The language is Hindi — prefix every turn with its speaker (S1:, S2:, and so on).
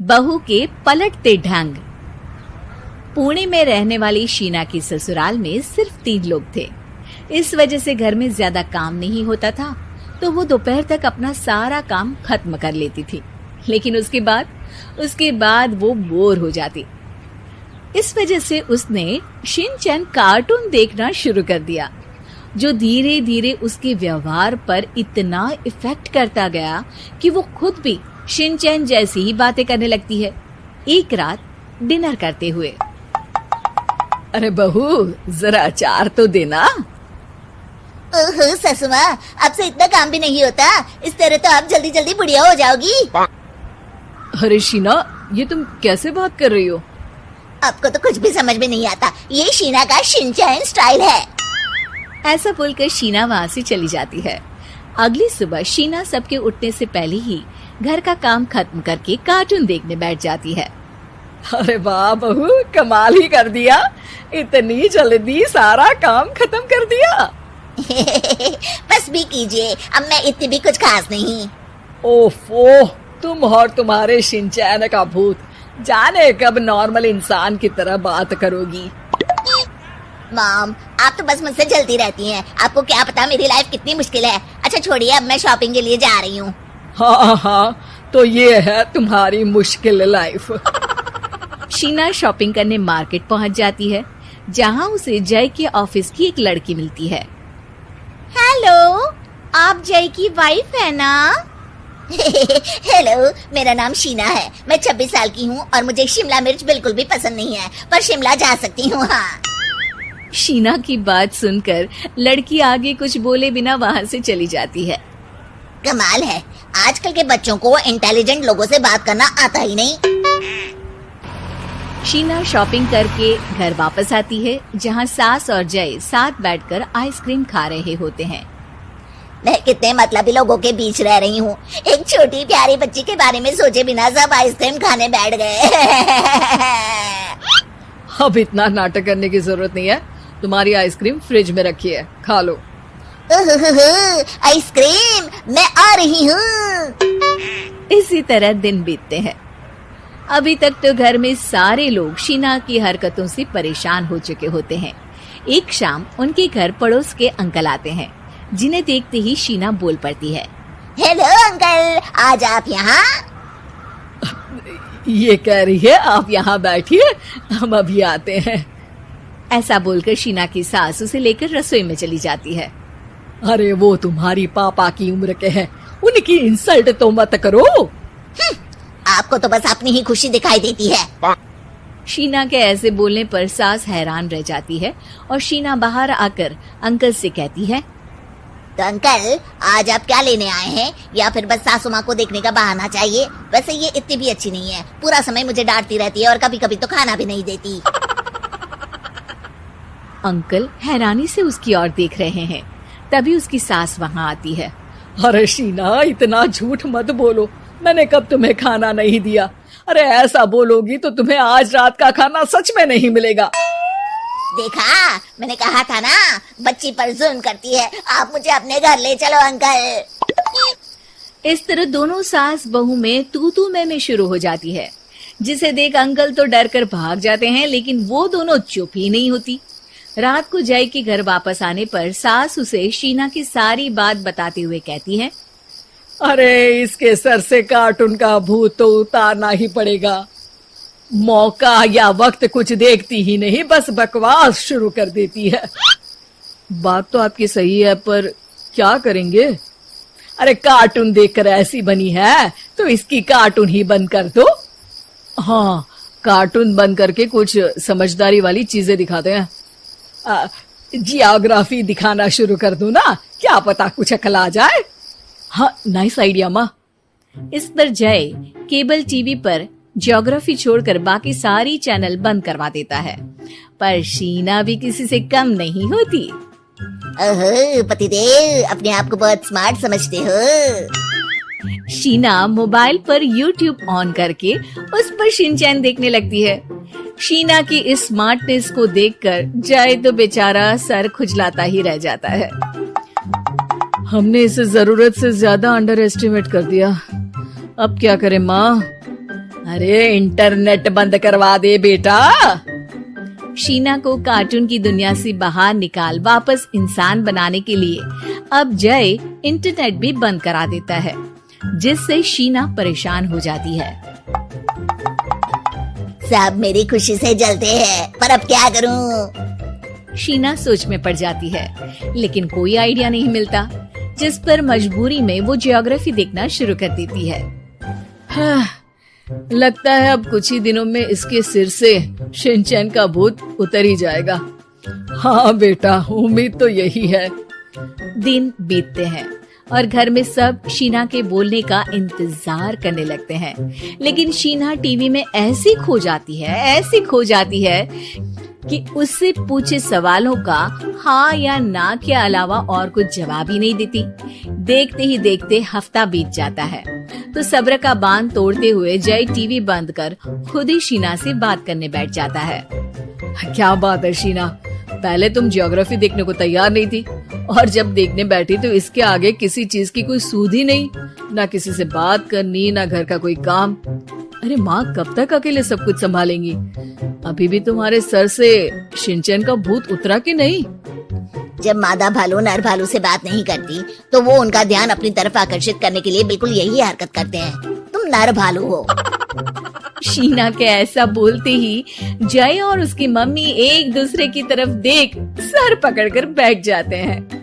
S1: बहू के पलटते ढंग। पुणे में रहने वाली शीना की ससुराल में सिर्फ 3 लोग थे। इस वजह से घर में ज्यादा काम नहीं होता था, तो वो दोपहर तक अपना सारा काम खत्म कर लेती थी। लेकिन उसके बाद वो बोर हो जाती। इस वजह से उसने शिनचैन कार्टून देखना शुरू कर दिया, जो धीरे धीरे उसके व्यवहार पर इतना इफेक्ट करता गया कि वो खुद भी शिनचैन जैसी ही बातें करने लगती है। एक रात डिनर करते हुए, अरे बहू, जरा अचार तो देना।
S2: ओहो ससुमा, आपसे इतना काम भी नहीं होता। इस तरह तो आप जल्दी जल्दी बुढ़िया हो जाओगी।
S1: अरे शीना, ये तुम कैसे बात कर रही हो?
S2: आपको तो कुछ भी समझ में नहीं आता। ये शीना का शिनचैन स्टाइल है।
S1: ऐसा बोलकर शीना वहाँ से चली जाती है। अगली सुबह शीना सबके उठने से पहले ही घर का काम खत्म करके कार्टून देखने बैठ जाती है। अरे वाह बहू, कमाल ही कर दिया। इतनी जल्दी सारा काम खत्म कर दिया।
S2: बस भी कीजिए, अब मैं इतनी भी कुछ खास नहीं।
S1: ओफो, तुम और तुम्हारे शिनचैन का भूत, जाने कब नॉर्मल इंसान की तरह बात करोगी।
S2: मॉम, आप तो बस मुझसे जलती रहती हैं। आपको क्या पता मेरी लाइफ कितनी मुश्किल है। अच्छा छोड़िए, अब मैं शॉपिंग के लिए जा रही हूँ।
S1: हाँ, तो ये है तुम्हारी मुश्किल लाइफ। शीना शॉपिंग करने मार्केट पहुँच जाती है, जहाँ उसे जय के ऑफिस की एक लड़की मिलती है।
S2: हेलो, आप जय की वाइफ है ना? हेलो, मेरा नाम शीना है। मैं 26 साल की हूँ और मुझे शिमला मिर्च बिल्कुल भी पसंद नहीं है, पर शिमला जा सकती हूँ। हाँ।
S1: शीना की बात सुनकर लड़की आगे कुछ बोले बिना वहाँ से चली जाती है।
S2: कमाल है, आजकल के बच्चों को इंटेलिजेंट लोगों से बात करना आता ही नहीं।
S1: शीना शॉपिंग करके घर वापस आती है, जहाँ सास और जय साथ बैठकर आइसक्रीम खा रहे होते हैं।
S2: मैं कितने मतलबी लोगों के बीच रह रही हूँ। एक छोटी प्यारी बच्ची के बारे में सोचे बिना सब आइसक्रीम खाने बैठ गए।
S1: अब इतना नाटक करने की जरूरत नहीं है। तुम्हारी आइसक्रीम फ्रिज में रखी है, खा लो।
S2: आइसक्रीम, मैं आ रही हूँ।
S1: इसी तरह दिन बीतते हैं। अभी तक तो घर में सारे लोग शीना की हरकतों से परेशान हो चुके होते हैं। एक शाम उनके घर पड़ोस के अंकल आते हैं, जिन्हें देखते ही शीना बोल पड़ती है।
S2: हेलो अंकल, आज आप यहाँ?
S1: ये कह रही है आप यहाँ बैठिए, हम अभी आते हैं। ऐसा बोलकर शीना की सास उसे लेकर रसोई में चली जाती है। अरे वो तुम्हारी पापा की उम्र के हैं, उनकी इंसल्ट तो मत करो।
S2: आपको तो बस अपनी ही खुशी दिखाई देती है।
S1: शीना के ऐसे बोलने पर सास हैरान रह जाती है और शीना बाहर आकर अंकल से कहती है,
S2: तो अंकल, आज आप क्या लेने आए हैं? या फिर बस सासू माँ को देखने का बहाना चाहिए? वैसे ये इतनी भी अच्छी नहीं है, पूरा समय मुझे डांटती रहती है और कभी कभी तो खाना भी नहीं देती।
S1: अंकल हैरानी से उसकी ओर देख रहे हैं। तभी उसकी सास वहाँ आती है। अरे शीना, इतना झूठ मत बोलो, मैंने कब तुम्हें खाना नहीं दिया? अरे ऐसा बोलोगी तो तुम्हें आज रात का खाना सच में नहीं मिलेगा।
S2: देखा, मैंने कहा था ना, बच्ची पर जुल्म करती है। आप मुझे अपने घर ले चलो अंकल।
S1: इस तरह दोनों सास बहू में तू मैं शुरू हो जाती है, जिसे देख अंकल तो डर कर भाग जाते हैं, लेकिन वो दोनों चुप ही नहीं होती। रात को जय के घर वापस आने पर सास उसे शीना की सारी बात बताते हुए कहती है, अरे इसके सर से कार्टून का भूत तो उतारना ही पड़ेगा। मौका या वक्त कुछ देखती ही नहीं, बस बकवास शुरू कर देती है। बात तो आपकी सही है, पर क्या करेंगे? अरे कार्टून देखकर ऐसी बनी है तो इसकी कार्टून ही बंद कर दो। हाँ, कार्टून बंद करके कुछ समझदारी वाली चीजें दिखाते हैं। जियोग्राफी दिखाना शुरू कर दो ना, क्या पता कुछ अकल आ जाए। हाँ, नाइस आइडिया माँ। इस पर जय केबल टीवी पर ज्योग्राफी छोड़कर बाकी सारी चैनल बंद करवा देता है, पर शीना भी किसी से कम नहीं होती।
S2: ओहो पतिदेव, अपने आप को बहुत स्मार्ट समझते हो।
S1: शीना मोबाइल पर YouTube ऑन करके उस पर शिनचैन देखने लगती है। शीना की इस स्मार्टनेस को देखकर जय तो बेचारा सर खुजलाता ही रह जाता है। हमने इसे जरूरत से ज्यादा अंडर एस्टिमेट कर दिया, अब क्या करें माँ? अरे इंटरनेट बंद करवा दे बेटा। शीना को कार्टून की दुनिया से बाहर निकाल वापस इंसान बनाने के लिए अब जय इंटरनेट भी बंद करा देता है, जिससे शीना परेशान हो जाती है।
S2: सब मेरी खुशी से जलते हैं, पर अब क्या करूं?
S1: शीना सोच में पड़ जाती है, लेकिन कोई आइडिया नहीं मिलता, जिस पर मजबूरी में वो ज्योग्राफी देखना शुरू कर देती है। लगता है अब कुछ ही दिनों में इसके सिर से शिनचैन का भूत उतर ही जाएगा। हाँ बेटा, उम्मीद तो यही है। दिन बीतते हैं और घर में सब शीना के बोलने का इंतजार करने लगते हैं, लेकिन शीना टीवी में ऐसी खो जाती है कि उससे पूछे सवालों का हाँ या ना के अलावा और कुछ जवाब ही नहीं देती। देखते ही देखते हफ्ता बीत जाता है, तो सब्र का बांध तोड़ते हुए जय टीवी बंद कर खुद ही शीना से बात करने बैठ जाता है। क्या बात है शीना, पहले तुम ज्योग्राफी देखने को तैयार नहीं थी, और जब देखने बैठी तो इसके आगे किसी चीज की कोई सूध ही नहीं, ना किसी से बात करनी, ना घर का कोई काम। अरे माँ कब तक अकेले सब कुछ संभालेंगी? अभी भी तुम्हारे सर से शिनचैन का भूत उतरा कि नहीं?
S2: जब मादा भालू नर भालू से बात नहीं करती, तो वो उनका ध्यान अपनी तरफ आकर्षित करने के लिए बिल्कुल यही हरकत करते हैं। तुम नर भालू हो।
S1: शीना के ऐसा बोलते ही जय और उसकी मम्मी एक दूसरे की तरफ देख सर पकड़कर बैठ जाते हैं।